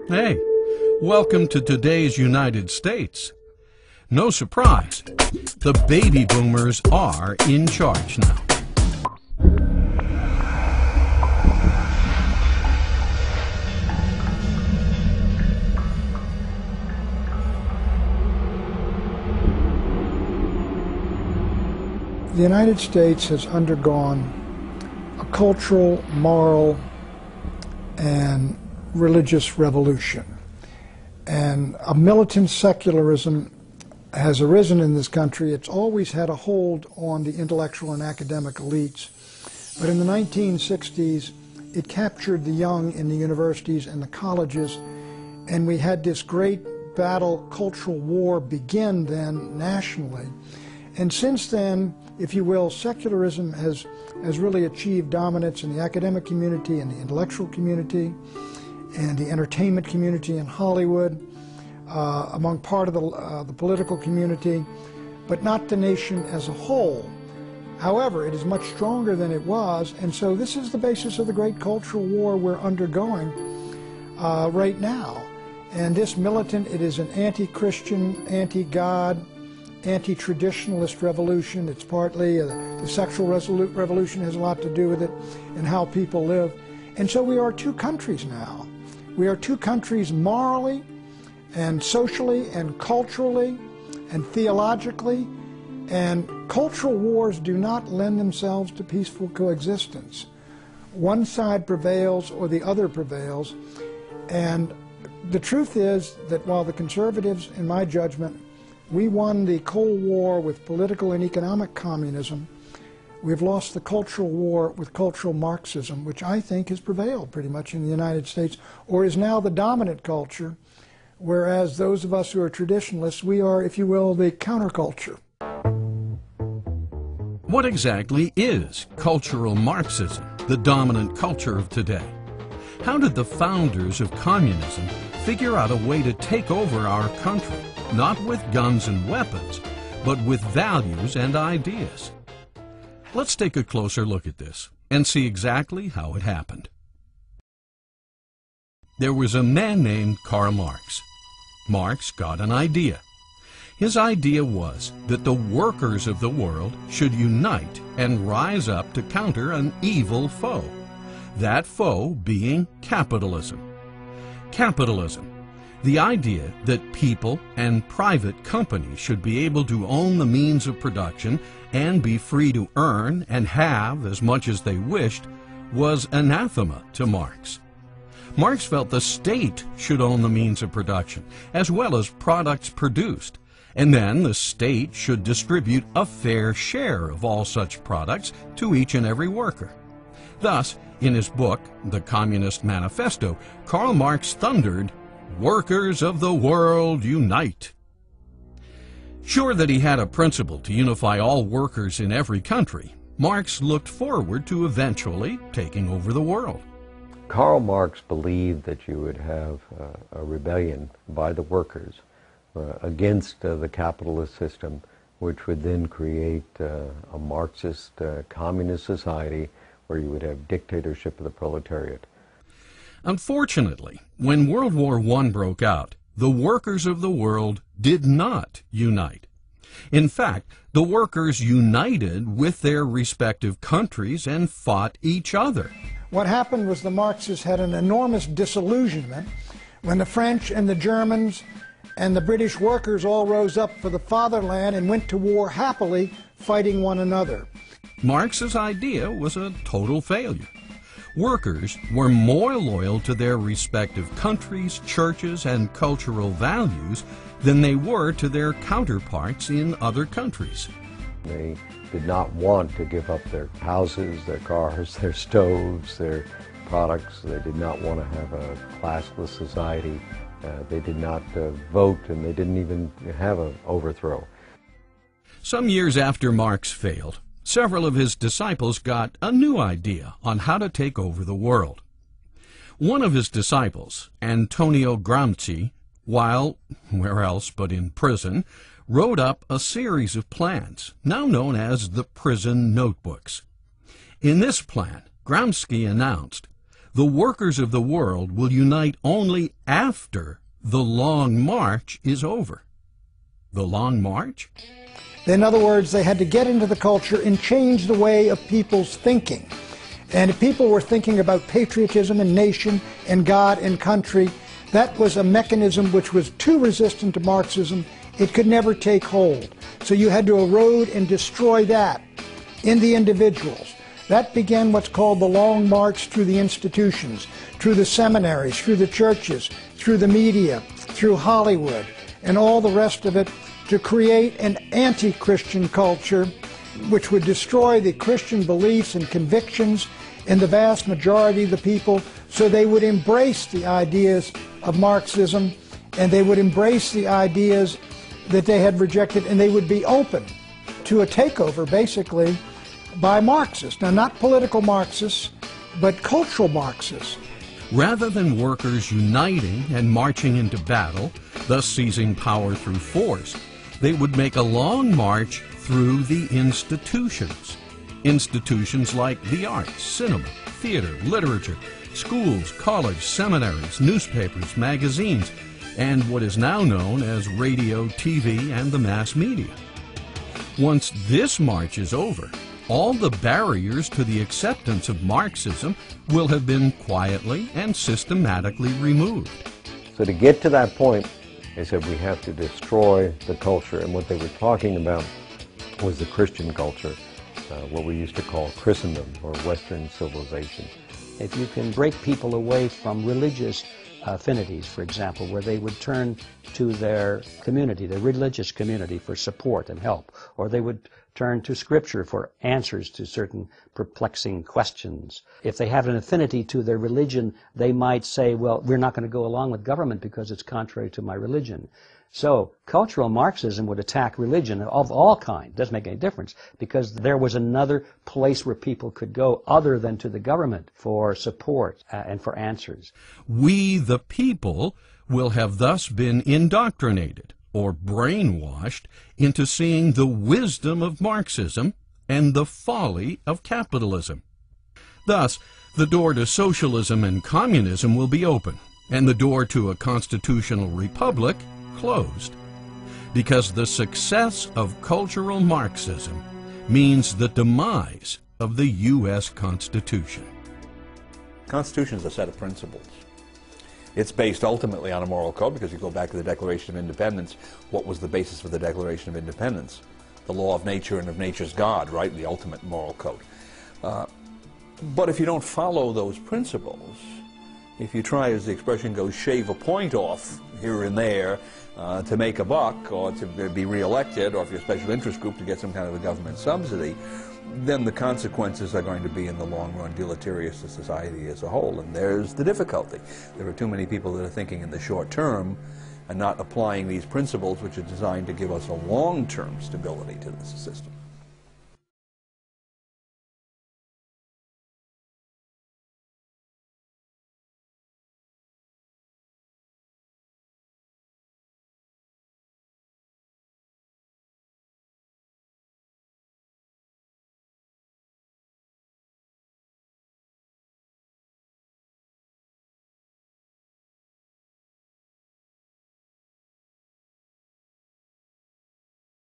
Hey, welcome to today's United States. No surprise, the baby boomers are in charge now. The United States has undergone a cultural, moral, and religious revolution. And a militant secularism has arisen in this country. It's always had a hold on the intellectual and academic elites. But in the 1960s, it captured the young in the universities and the colleges, and we had this great battle, cultural war begin then nationally. And since then, if you will, secularism has really achieved dominance in the academic community and the intellectual community and the entertainment community in Hollywood, among part of the political community, but not the nation as a whole. However, it is much stronger than it was, and so this is the basis of the great cultural war we're undergoing right now. And this militant, it is an anti-Christian, anti-God, anti-traditionalist revolution. It's partly the sexual revolution has a lot to do with it and how people live. And so we are two countries now. We are two countries morally and socially and culturally and theologically, and cultural wars do not lend themselves to peaceful coexistence. One side prevails or the other prevails, and the truth is that while the conservatives, in my judgment, we won the Cold War with political and economic communism, we've lost the cultural war with cultural Marxism, which I think has prevailed pretty much in the United States, or is now the dominant culture, whereas those of us who are traditionalists, we are, if you will, the counterculture. What exactly is cultural Marxism, the dominant culture of today? How did the founders of communism figure out a way to take over our country, not with guns and weapons, but with values and ideas? Let's take a closer look at this and see exactly how it happened. There was a man named Karl Marx. Marx got an idea. His idea was that the workers of the world should unite and rise up to counter an evil foe, that foe being capitalism. Capitalism, the idea that people and private companies should be able to own the means of production and be free to earn and have as much as they wished, was anathema to Marx. Marx felt the state should own the means of production, as well as products produced, and then the state should distribute a fair share of all such products to each and every worker. Thus, in his book, The Communist Manifesto, Karl Marx thundered, "Workers of the world, unite!" Sure that he had a principle to unify all workers in every country, Marx looked forward to eventually taking over the world. Karl Marx believed that you would have a rebellion by the workers against the capitalist system, which would then create a Marxist communist society where you would have dictatorship of the proletariat. Unfortunately, when World War I broke out, the workers of the world did not unite. In fact, the workers united with their respective countries and fought each other. What happened was the Marxists had an enormous disillusionment when the French and the Germans and the British workers all rose up for the fatherland and went to war happily, fighting one another. Marx's idea was a total failure. Workers were more loyal to their respective countries, churches, and cultural values than they were to their counterparts in other countries. They did not want to give up their houses, their cars, their stoves, their products. They did not want to have a classless society. They did not vote, and they didn't even have an overthrow. Some years after Marx failed, several of his disciples got a new idea on how to take over the world. One of his disciples, Antonio Gramsci, while where else but in prison, wrote up a series of plans, now known as the prison notebooks. In this plan, Gramsci announced, the workers of the world will unite only after the long march is over. The long march? In other words, they had to get into the culture and change the way of people's thinking. And if people were thinking about patriotism and nation and God and country, that was a mechanism which was too resistant to Marxism. It could never take hold. So you had to erode and destroy that in the individuals. That began what's called the long march through the institutions, through the seminaries, through the churches, through the media, through Hollywood, and all the rest of it, to create an anti-Christian culture which would destroy the Christian beliefs and convictions in the vast majority of the people, so they would embrace the ideas of Marxism, and they would embrace the ideas that they had rejected, and they would be open to a takeover, basically, by Marxists. Now, not political Marxists, but cultural Marxists. Rather than workers uniting and marching into battle, thus seizing power through force, they would make a long march through the institutions. Institutions like the arts, cinema, theater, literature, schools, college, seminaries, newspapers, magazines, and what is now known as radio, TV, and the mass media. Once this march is over, all the barriers to the acceptance of Marxism will have been quietly and systematically removed. So to get to that point, they said we have to destroy the culture, and what they were talking about was the Christian culture, what we used to call Christendom or Western civilization. If you can break people away from religious affinities, for example, where they would turn to their community, their religious community, for support and help, or they would turn to Scripture for answers to certain perplexing questions. If they have an affinity to their religion, they might say, well, we're not going to go along with government because it's contrary to my religion. So cultural Marxism would attack religion of all kinds. Doesn't make any difference, because there was another place where people could go other than to the government for support and for answers. We, the people, will have thus been indoctrinated or brainwashed into seeing the wisdom of Marxism and the folly of capitalism. Thus, the door to socialism and communism will be open, and the door to a constitutional republic closed, because the success of cultural Marxism means the demise of the U.S. Constitution. The Constitution is a set of principles. It's based ultimately on a moral code, because you go back to the Declaration of Independence. What was the basis for the Declaration of Independence? The law of nature and of nature's God, right? The ultimate moral code. But if you don't follow those principles, if you try, as the expression goes, shave a point off here and there to make a buck, or to be reelected, or if you're a special interest group to get some kind of a government subsidy, then the consequences are going to be, in the long run, deleterious to society as a whole. And there's the difficulty. There are too many people that are thinking in the short term and not applying these principles, which are designed to give us a long-term stability to this system.